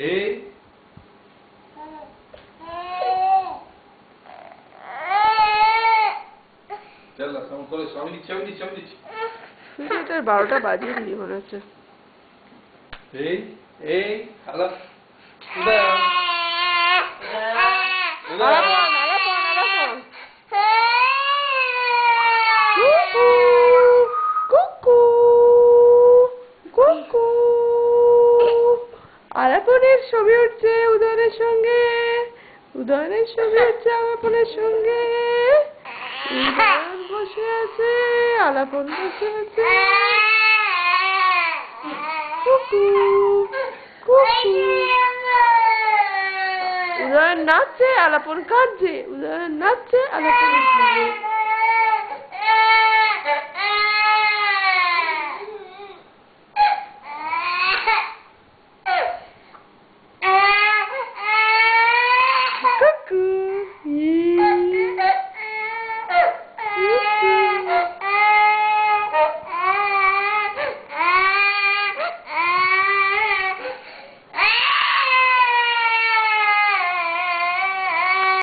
এই চল সামনে করে আমি দিচ্ছি 12টা বাজিয়ে দিই মনে হচ্ছে। এই এই হ্যালো উদয় আলাপনের ছবি উঠছে উদয়নের সঙ্গে, উদয়নের ছবি উঠছে আলাপনের সঙ্গে। উদয়ন বসে আছে, আলাপন বসে আছে। উদয়ন নাচছে, আলাপন কাঁদছে। উদয়ন নাচছে, আলাপন